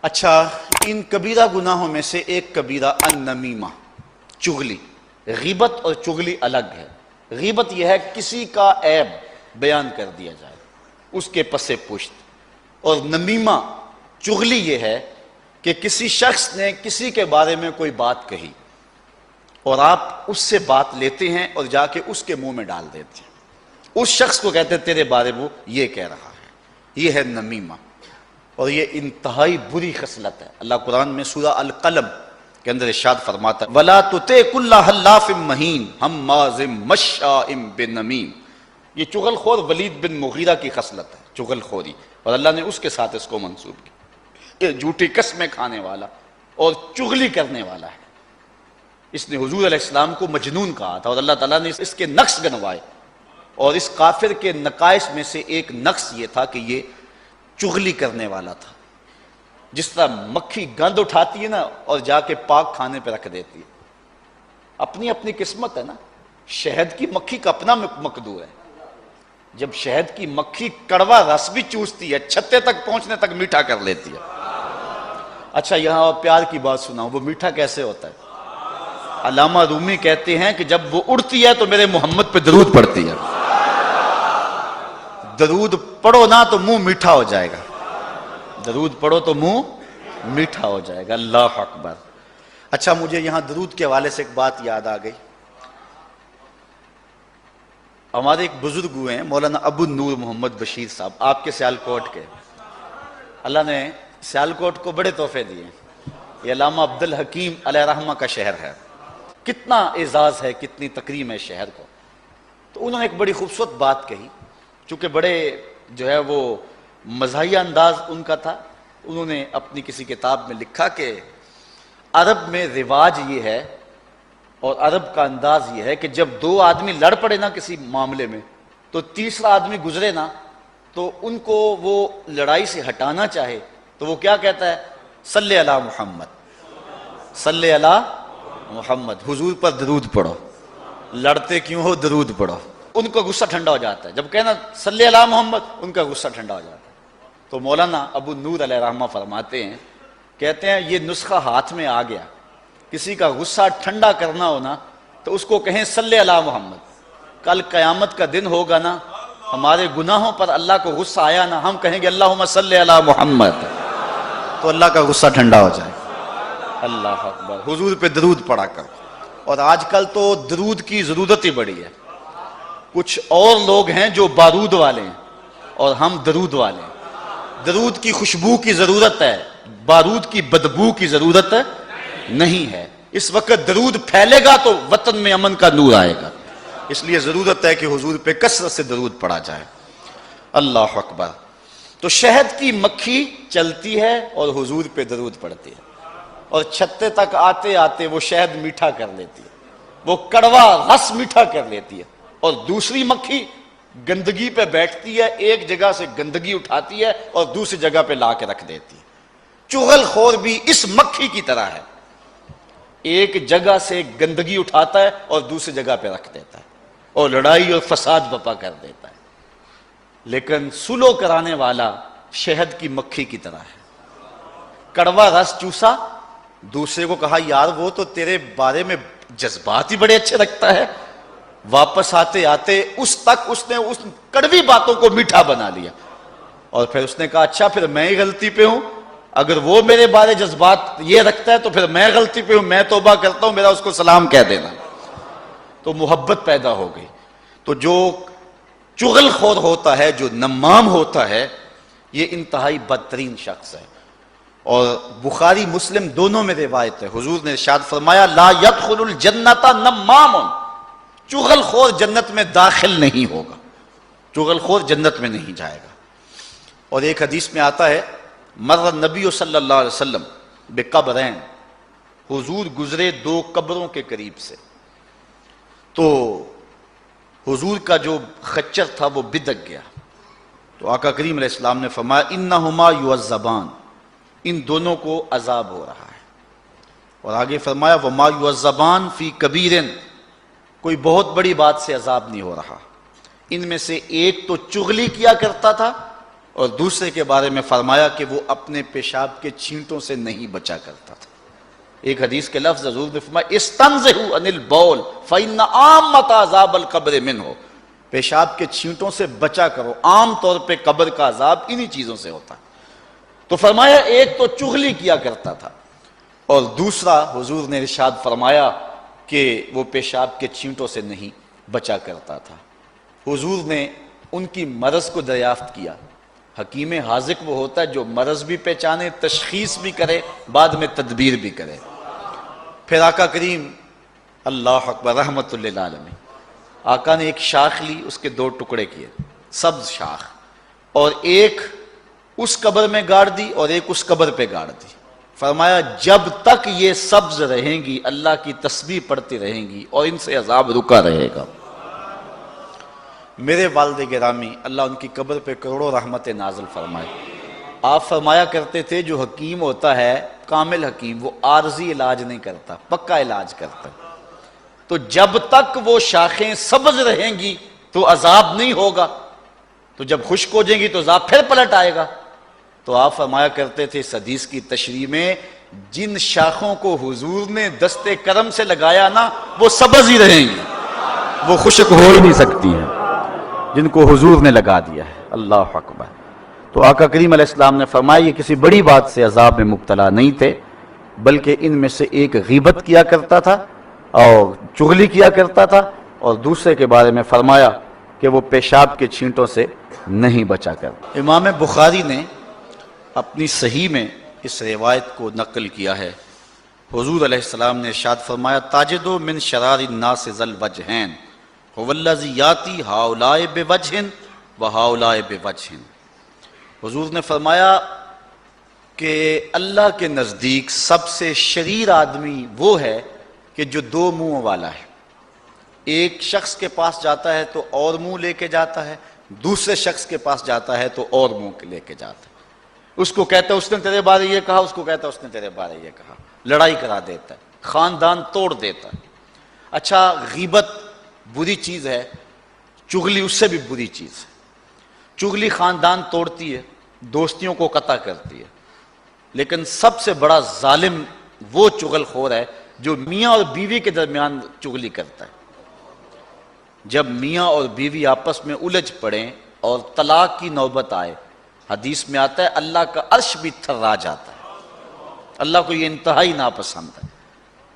اچھا، ان کبیرہ گناہوں میں سے ایک کبیرہ النمیمہ، چغلی۔ غیبت اور چغلی الگ ہے۔ غیبت یہ ہے کسی کا عیب بیان کر دیا جائے، اس کے پس پشت، اور نمیمہ چغلی یہ ہے کہ کسی شخص نے کسی کے بارے میں کوئی بات کہی اور آپ اس سے بات لیتے ہیں اور جا کے اس کے منہ میں ڈال دیتے ہیں، اس شخص کو کہتے ہیں تیرے بارے وہ یہ کہہ رہا ہے، یہ ہے نمیمہ، اور یہ انتہائی بری خصلت ہے۔ اللہ قرآن میں سورہ القلم کے اندر ارشاد فرماتا ہے وَلَا تُطِعْ كُلَّ حَلَّافٍ مَّهِینٍ ہَمَّازٍ مَّشَّاءٍ بِنَمِیم۔ یہ چغل خور ولید بن مغیرہ کی خصلت ہے، چغل خوری، اور اللہ نے اس کے ساتھ اس کو منسوب کیا۔ یہ جھوٹی قسمیں کھانے والا اور چغلی کرنے والا ہے۔ اس نے حضور علیہ السلام کو مجنون کہا تھا، اور اللہ تعالیٰ نے اس کے نقص گنوائے، اور اس کافر کے نقائص میں سے ایک نقص یہ تھا کہ یہ چغلی کرنے والا تھا۔ جس طرح مکھی گند اٹھاتی ہے نا اور جا کے پاک کھانے پہ رکھ دیتی ہے، اپنی اپنی قسمت ہے نا۔ شہد کی مکھی کا اپنا مقدور ہے، جب شہد کی مکھی کڑوا رس بھی چوستی ہے، چھتے تک پہنچنے تک میٹھا کر لیتی ہے۔ اچھا، یہاں پیار کی بات سناؤں، وہ میٹھا کیسے ہوتا ہے؟ علامہ رومی کہتے ہیں کہ جب وہ اڑتی ہے تو میرے محمد پہ درود پڑتی ہے، درود پڑھو نا تو منہ میٹھا ہو جائے گا، درود پڑھو تو منہ میٹھا ہو جائے گا۔ اللہ اکبر۔ اچھا، مجھے یہاں درود کے حوالے سے ایک بات یاد آ گئی۔ ہمارے ایک بزرگ ہوئے ہیں مولانا ابو النور محمد بشیر صاحب، آپ کے سیالکوٹ کے۔ اللہ نے سیالکوٹ کو بڑے تحفے دیے۔ یہ علامہ عبد الحکیم علیہ رحمہ کا شہر ہے، کتنا اعزاز ہے، کتنی تکریم ہے شہر کو۔ تو انہوں نے ایک بڑی خوبصورت بات کہی، چونکہ بڑے جو ہے وہ مزاحیہ انداز ان کا تھا۔ انہوں نے اپنی کسی کتاب میں لکھا کہ عرب میں رواج یہ ہے اور عرب کا انداز یہ ہے کہ جب دو آدمی لڑ پڑے نا کسی معاملے میں، تو تیسرا آدمی گزرے نا تو ان کو وہ لڑائی سے ہٹانا چاہے تو وہ کیا کہتا ہے؟ صلی علی محمد، صلی علی محمد، حضور پر درود پڑھو، لڑتے کیوں ہو درود پڑھو۔ ان کا غصہ ٹھنڈا ہو جاتا ہے جب کہنا صلی علی محمد، ان کا غصہ ٹھنڈا ہو جاتا ہے۔ تو مولانا ابو نور علیہ رحمہ فرماتے ہیں، کہتے ہیں یہ نسخہ ہاتھ میں آ گیا، کسی کا غصہ ٹھنڈا کرنا ہو نا تو اس کو کہیں صلی علی محمد۔ کل قیامت کا دن ہوگا نا، ہمارے گناہوں پر اللہ کو غصہ آیا نا، ہم کہیں گے اللہم صلی علی محمد، تو اللہ کا غصہ ٹھنڈا ہو جائے۔ اللہ اکبر۔ حضور پہ درود پڑھا کر۔ اور آج کل تو درود کی ضرورت ہی بڑی ہے۔ کچھ اور لوگ ہیں جو بارود والے ہیں اور ہم درود والے ہیں۔ درود کی خوشبو کی ضرورت ہے، بارود کی بدبو کی ضرورت نہیں ہے۔ اس وقت درود پھیلے گا تو وطن میں امن کا نور آئے گا، اس لیے ضرورت ہے کہ حضور پہ کثرت سے درود پڑھا جائے۔ اللہ اکبر۔ تو شہد کی مکھی چلتی ہے اور حضور پہ درود پڑھتی ہے، اور چھتے تک آتے آتے وہ شہد میٹھا کر لیتی ہے، وہ کڑوا رس میٹھا کر لیتی ہے، اور دوسری مکھی گندگی پہ بیٹھتی ہے، ایک جگہ سے گندگی اٹھاتی ہے اور دوسری جگہ پہ لا کے رکھ دیتی ہے۔ چغل خور بھی اس مکھی کی طرح ہے، ایک جگہ سے گندگی اٹھاتا ہے اور دوسری جگہ پہ رکھ دیتا ہے اور لڑائی اور فساد بپا کر دیتا ہے۔ لیکن سلو کرانے والا شہد کی مکھی کی طرح ہے، کڑوا رس چوسا، دوسرے کو کہا یار وہ تو تیرے بارے میں جذبات ہی بڑے اچھے رکھتا ہے، واپس آتے آتے اس نے اس کڑوی باتوں کو میٹھا بنا لیا، اور پھر اس نے کہا اچھا پھر میں ہی غلطی پہ ہوں، اگر وہ میرے بارے جذبات یہ رکھتا ہے تو پھر میں غلطی پہ ہوں، میں توبہ کرتا ہوں، میرا اس کو سلام کہہ دینا۔ تو محبت پیدا ہو گئی۔ تو جو چغل خور ہوتا ہے، جو نمام ہوتا ہے، یہ انتہائی بدترین شخص ہے۔ اور بخاری مسلم دونوں میں روایت ہے، حضور نے ارشاد فرمایا لا يدخل الجنت نمام، چغل خور جنت میں داخل نہیں ہوگا، چغل خور جنت میں نہیں جائے گا۔ اور ایک حدیث میں آتا ہے مر النبی صلی اللہ علیہ وسلم بقبرین، حضور گزرے دو قبروں کے قریب سے، تو حضور کا جو خچر تھا وہ بدک گیا، تو آقا کریم علیہ السلام نے فرمایا انہما یعذبان، ان دونوں کو عذاب ہو رہا ہے۔ اور آگے فرمایا وما یعذبان فی کبیر، کوئی بہت بڑی بات سے عذاب نہیں ہو رہا، ان میں سے ایک تو چغلی کیا کرتا تھا اور دوسرے کے بارے میں فرمایا کہ وہ اپنے پیشاب کے چھینٹوں سے نہیں بچا کرتا تھا۔ ایک حدیث کے لفظ حضور نے فرمایا استنزہوا عن البول فإن عامۃ عذاب القبر منہ، پیشاب کے چھینٹوں سے بچا کرو، عام طور پہ قبر کا عذاب انہی چیزوں سے ہوتا ہے۔ تو فرمایا ایک تو چغلی کیا کرتا تھا، اور دوسرا حضور نے ارشاد فرمایا کہ وہ پیشاب کے چھینٹوں سے نہیں بچا کرتا تھا۔ حضور نے ان کی مرض کو دریافت کیا۔ حکیم حاذق وہ ہوتا ہے جو مرض بھی پہچانے، تشخیص بھی کرے، بعد میں تدبیر بھی کرے۔ پھر آقا کریم اللہ اکبر رحمت للعالمین، آقا نے ایک شاخ لی، اس کے 2 ٹکڑے کیے، سبز شاخ، اور ایک اس قبر میں گاڑ دی اور ایک اس قبر پہ گاڑ دی۔ فرمایا جب تک یہ سبز رہیں گی اللہ کی تسبیح پڑھتی رہیں گی اور ان سے عذاب رکا رہے گا۔ میرے والد گرامی اللہ ان کی قبر پہ کروڑوں رحمت نازل فرمائے۔ آپ فرمایا کرتے تھے جو حکیم ہوتا ہے کامل حکیم، وہ عارضی علاج نہیں کرتا، پکا علاج کرتا ہے۔ تو جب تک وہ شاخیں سبز رہیں گی تو عذاب نہیں ہوگا، تو جب خشک ہو جائیں گی تو عذاب پھر پلٹ آئے گا۔ تو آپ فرمایا کرتے تھے اس حدیث کی تشریح میں، جن شاخوں کو حضور نے دست کرم سے لگایا نا وہ سبز ہی رہیں گی، وہ خشک ہو ہی نہیں سکتی ہیں، جن کو حضور نے لگا دیا ہے۔ اللہ اکبر۔ تو آقا کریم علیہ السلام نے فرمایا یہ کسی بڑی بات سے عذاب میں مبتلا نہیں تھے، بلکہ ان میں سے ایک غیبت کیا کرتا تھا اور چغلی کیا کرتا تھا، اور دوسرے کے بارے میں فرمایا کہ وہ پیشاب کے چھینٹوں سے نہیں بچا کرتا۔ امام بخاری نے اپنی صحیح میں اس روایت کو نقل کیا ہے۔ حضور علیہ السلام نے ارشاد فرمایا تاجدو من شرار الناس ذل وجہین هو الذی یاتی ہؤلاء بوجہ وہؤلاء بوجہ۔ حضور نے فرمایا کہ اللہ کے نزدیک سب سے شریر آدمی وہ ہے کہ جو 2 منہ والا ہے۔ ایک شخص کے پاس جاتا ہے تو اور منہ لے کے جاتا ہے، دوسرے شخص کے پاس جاتا ہے تو اور منہ لے کے جاتا ہے۔ اس کو کہتا ہے اس نے تیرے بارے یہ کہا، اس کو کہتا ہے اس نے تیرے بارے یہ کہا، لڑائی کرا دیتا ہے، خاندان توڑ دیتا ہے۔ اچھا غیبت بری چیز ہے، چغلی اس سے بھی بری چیز ہے۔ چغلی خاندان توڑتی ہے، دوستیوں کو قطع کرتی ہے، لیکن سب سے بڑا ظالم وہ چغل خور ہے جو میاں اور بیوی کے درمیان چغلی کرتا ہے۔ جب میاں اور بیوی آپس میں الجھ پڑیں اور طلاق کی نوبت آئے، حدیث میں آتا ہے اللہ کا عرش بھی تھرا جاتا ہے، اللہ کو یہ انتہائی ناپسند ہے۔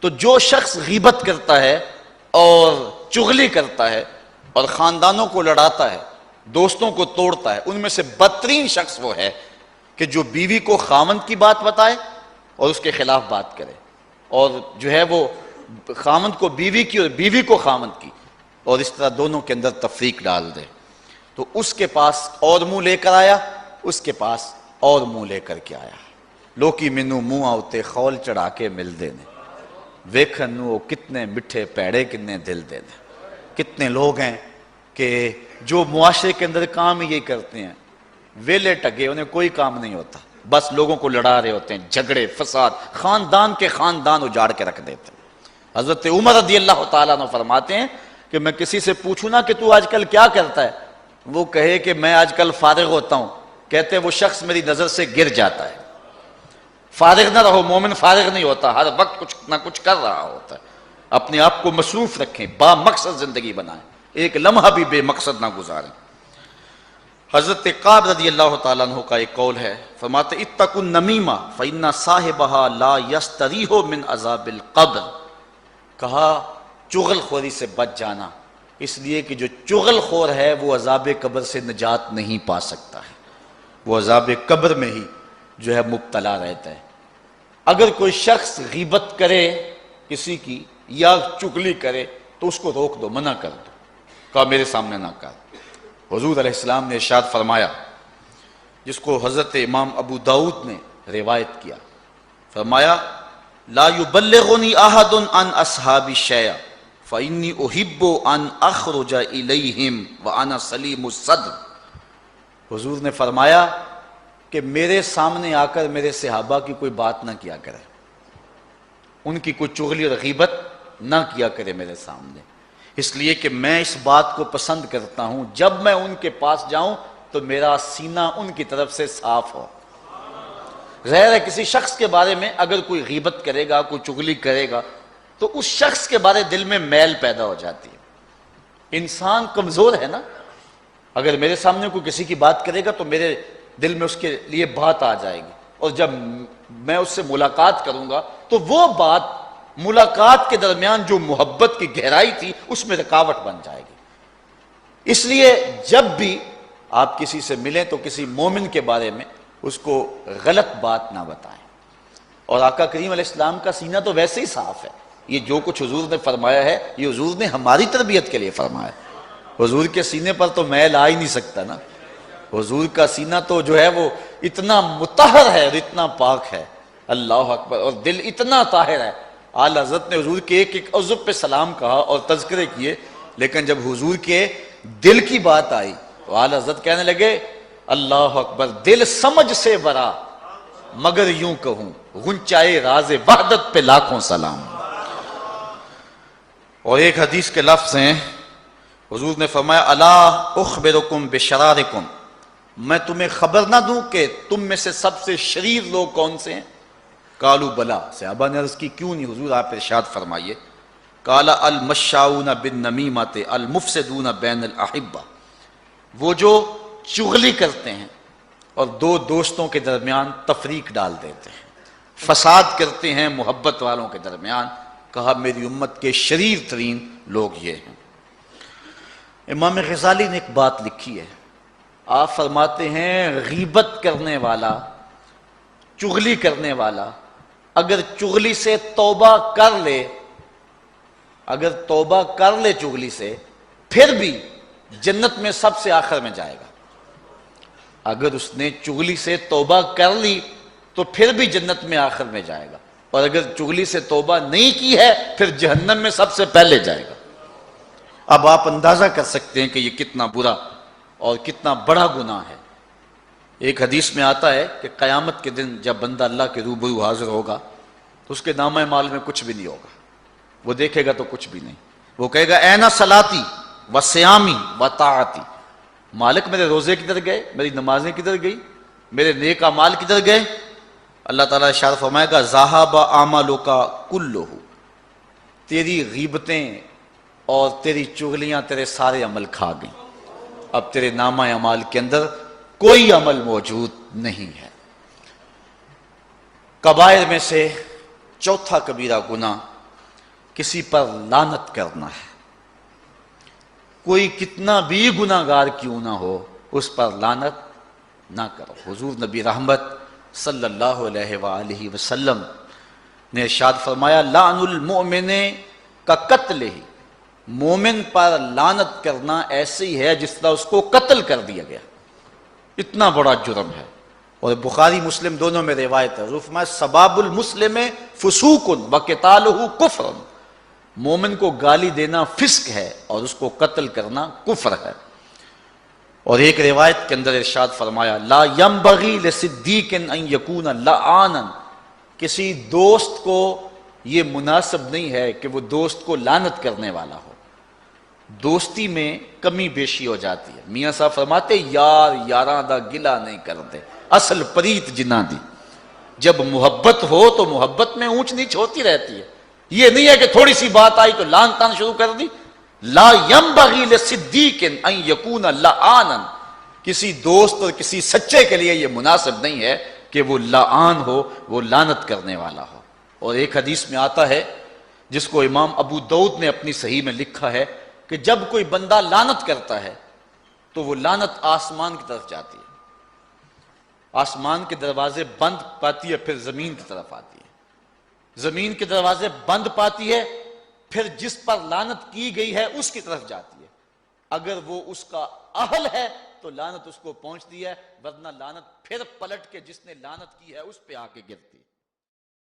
تو جو شخص غیبت کرتا ہے اور چغلی کرتا ہے اور خاندانوں کو لڑاتا ہے، دوستوں کو توڑتا ہے، ان میں سے بدترین شخص وہ ہے کہ جو بیوی کو خاوند کی بات بتائے اور اس کے خلاف بات کرے، اور جو ہے وہ خاوند کو بیوی کی اور بیوی کو خاوند کی، اور اس طرح دونوں کے اندر تفریق ڈال دے۔ تو اس کے پاس اور منہ لے کر آیا، اس کے پاس اور منہ لے کر کے آیا۔ لوکی مینوں منہ آتے خول چڑھا کے مل دینے، ویکھن نو کتنے مٹھے پیڑے کتنے دل دینے۔ کتنے لوگ ہیں کہ جو معاشرے کے اندر کام ہی یہی کرتے ہیں، ویلے ٹگے، انہیں کوئی کام نہیں ہوتا، بس لوگوں کو لڑا رہے ہوتے ہیں، جھگڑے فساد، خاندان کے خاندان اجاڑ کے رکھ دیتے ہیں۔ حضرت عمر رضی اللہ تعالیٰ عنہ فرماتے ہیں کہ میں کسی سے پوچھوں نا کہ تو آج کل کیا کرتا ہے، وہ کہے کہ میں آج کل فارغ ہوتا ہوں، کہتے ہیں وہ شخص میری نظر سے گر جاتا ہے۔ فارغ نہ رہو، مومن فارغ نہیں ہوتا، ہر وقت کچھ نہ کچھ کر رہا ہوتا ہے۔ اپنے آپ کو مصروف رکھیں، با مقصد زندگی بنائیں، ایک لمحہ بھی بے مقصد نہ گزاریں۔ حضرت قعب رضی اللہ تعالیٰ عنہ کا ایک قول ہے، فرماتے اتقوا النمیمہ فإن صاحبها لا یستریح من عذاب القبر۔ کہا چغل خوری سے بچ جانا، اس لیے کہ جو چغل خور ہے وہ عذاب قبر سے نجات نہیں پا سکتا ہے، وہ عذاب قبر میں ہی جو ہے مبتلا رہتا ہے۔ اگر کوئی شخص غیبت کرے کسی کی یا چغلی کرے تو اس کو روک دو، منع کر دو، کہا میرے سامنے نہ کر۔ حضور علیہ السلام نے ارشاد فرمایا، جس کو حضرت امام ابو داؤد نے روایت کیا، فرمایا لا یبلغنی احد عن اصحابی شیئا فانی احب ان اخرج الیہم وانا سلیم الصدر۔ حضور نے فرمایا کہ میرے سامنے آ کر میرے صحابہ کی کوئی بات نہ کیا کرے، ان کی کوئی چغلی اور غیبت نہ کیا کرے میرے سامنے، اس لیے کہ میں اس بات کو پسند کرتا ہوں جب میں ان کے پاس جاؤں تو میرا سینہ ان کی طرف سے صاف ہو۔ ظاہر ہے کسی شخص کے بارے میں اگر کوئی غیبت کرے گا، کوئی چغلی کرے گا، تو اس شخص کے بارے دل میں میل پیدا ہو جاتی ہے۔ انسان کمزور ہے نا، اگر میرے سامنے کوئی کسی کی بات کرے گا تو میرے دل میں اس کے لیے بات آ جائے گی، اور جب میں اس سے ملاقات کروں گا تو وہ بات ملاقات کے درمیان جو محبت کی گہرائی تھی اس میں رکاوٹ بن جائے گی۔ اس لیے جب بھی آپ کسی سے ملیں تو کسی مومن کے بارے میں اس کو غلط بات نہ بتائیں۔ اور آقا کریم علیہ السلام کا سینہ تو ویسے ہی صاف ہے، یہ جو کچھ حضور نے فرمایا ہے یہ حضور نے ہماری تربیت کے لیے فرمایا ہے۔ حضور کے سینے پر تو میل آ ہی نہیں سکتا نا، حضور کا سینہ تو جو ہے وہ اتنا مطہر ہے اور اتنا پاک ہے، اللہ اکبر، اور دل اتنا طاہر ہے۔ اعلیٰ حضرت نے حضور کے ایک ایک عضو پہ سلام کہا اور تذکرے کیے، لیکن جب حضور کے دل کی بات آئی تو اعلیٰ حضرت کہنے لگے اللہ اکبر، دل سمجھ سے برا مگر یوں کہوں غنچائے راز وحدت پہ لاکھوں سلام۔ اور ایک حدیث کے لفظ ہیں، حضور نے فرمایا الا اخبرکم بشرارکم، میں تمہیں خبر نہ دوں کہ تم میں سے سب سے شریر لوگ کون سے ہیں؟ قالوا بلا، صحابہ نے عرض کی کیوں نہیں حضور، آپ ارشاد فرمائیے۔ قال المشاؤون بالنمیمۃ المفسدون بین الاحبہ، وہ جو چغلی کرتے ہیں اور دو دوستوں کے درمیان تفریق ڈال دیتے ہیں، فساد کرتے ہیں محبت والوں کے درمیان، کہا میری امت کے شریر ترین لوگ یہ ہیں۔ امام غزالی نے ایک بات لکھی ہے، آپ فرماتے ہیں غیبت کرنے والا، چغلی کرنے والا اگر چغلی سے توبہ کر لے، اگر توبہ کر لے چغلی سے، پھر بھی جنت میں سب سے آخر میں جائے گا۔ اگر اس نے چغلی سے توبہ کر لی تو پھر بھی جنت میں آخر میں جائے گا، اور اگر چغلی سے توبہ نہیں کی ہے پھر جہنم میں سب سے پہلے جائے گا۔ اب آپ اندازہ کر سکتے ہیں کہ یہ کتنا برا اور کتنا بڑا گناہ ہے۔ ایک حدیث میں آتا ہے کہ قیامت کے دن جب بندہ اللہ کے روبرو حاضر ہوگا تو اس کے نامہ اعمال میں کچھ بھی نہیں ہوگا، وہ دیکھے گا تو کچھ بھی نہیں، وہ کہے گا اینا صلاتی و سیامی و طاعتی، مالک میرے روزے کدھر گئے، میری نمازیں کدھر گئی، میرے نیک اعمال کدھر گئے؟ اللہ تعالیٰ ارشاد فرمائے گا ذہب اعمالک کلہ، تیری غیبتیں اور تیری چغلیاں تیرے سارے عمل کھا گئیں، اب تیرے نامہ اعمال کے اندر کوئی عمل موجود نہیں ہے۔ کبائر میں سے چوتھا کبیرہ گناہ کسی پر لعنت کرنا ہے۔ کوئی کتنا بھی گناہ گار کیوں نہ ہو اس پر لعنت نہ کرو۔ حضور نبی رحمت صلی اللہ علیہ وآلہ وسلم نے ارشاد فرمایا لعن المؤمن کا قتل ہی، مومن پر لعنت کرنا ایسے ہی ہے جس طرح اس کو قتل کر دیا گیا، اتنا بڑا جرم ہے۔ اور بخاری مسلم دونوں میں روایت ہے، حضور فرمایا سباب المسلم فسوق وقتالہ کفر، مومن کو گالی دینا فسق ہے اور اس کو قتل کرنا کفر ہے۔ اور ایک روایت کے اندر ارشاد فرمایا لا ينبغي لصدیق ان یکون لعانا، کسی دوست کو یہ مناسب نہیں ہے کہ وہ دوست کو لعنت کرنے والا ہو۔ دوستی میں کمی بیشی ہو جاتی ہے، میاں صاحب فرماتے یار یاراں دا گلہ نہیں کرتے، اصل پریت جنہ دی، جب محبت ہو تو محبت میں اونچ نیچ ہوتی رہتی ہے، یہ نہیں ہے کہ تھوڑی سی بات آئی تو لان تان شروع کر دی۔ لا ينبغي لصدیق ان یکون لعانا، کسی دوست اور کسی سچے کے لیے یہ مناسب نہیں ہے کہ وہ لعان ہو، وہ لعنت کرنے والا ہو۔ اور ایک حدیث میں آتا ہے جس کو امام ابو داؤد نے اپنی صحیح میں لکھا ہے کہ جب کوئی بندہ لعنت کرتا ہے تو وہ لعنت آسمان کی طرف جاتی ہے، آسمان کے دروازے بند پاتی ہے، پھر زمین کی طرف آتی ہے، زمین کے دروازے بند پاتی ہے، پھر جس پر لعنت کی گئی ہے اس کی طرف جاتی ہے، اگر وہ اس کا اہل ہے تو لعنت اس کو پہنچتی ہے، ورنہ لعنت پھر پلٹ کے جس نے لعنت کی ہے اس پہ آ کے گرتی ہے۔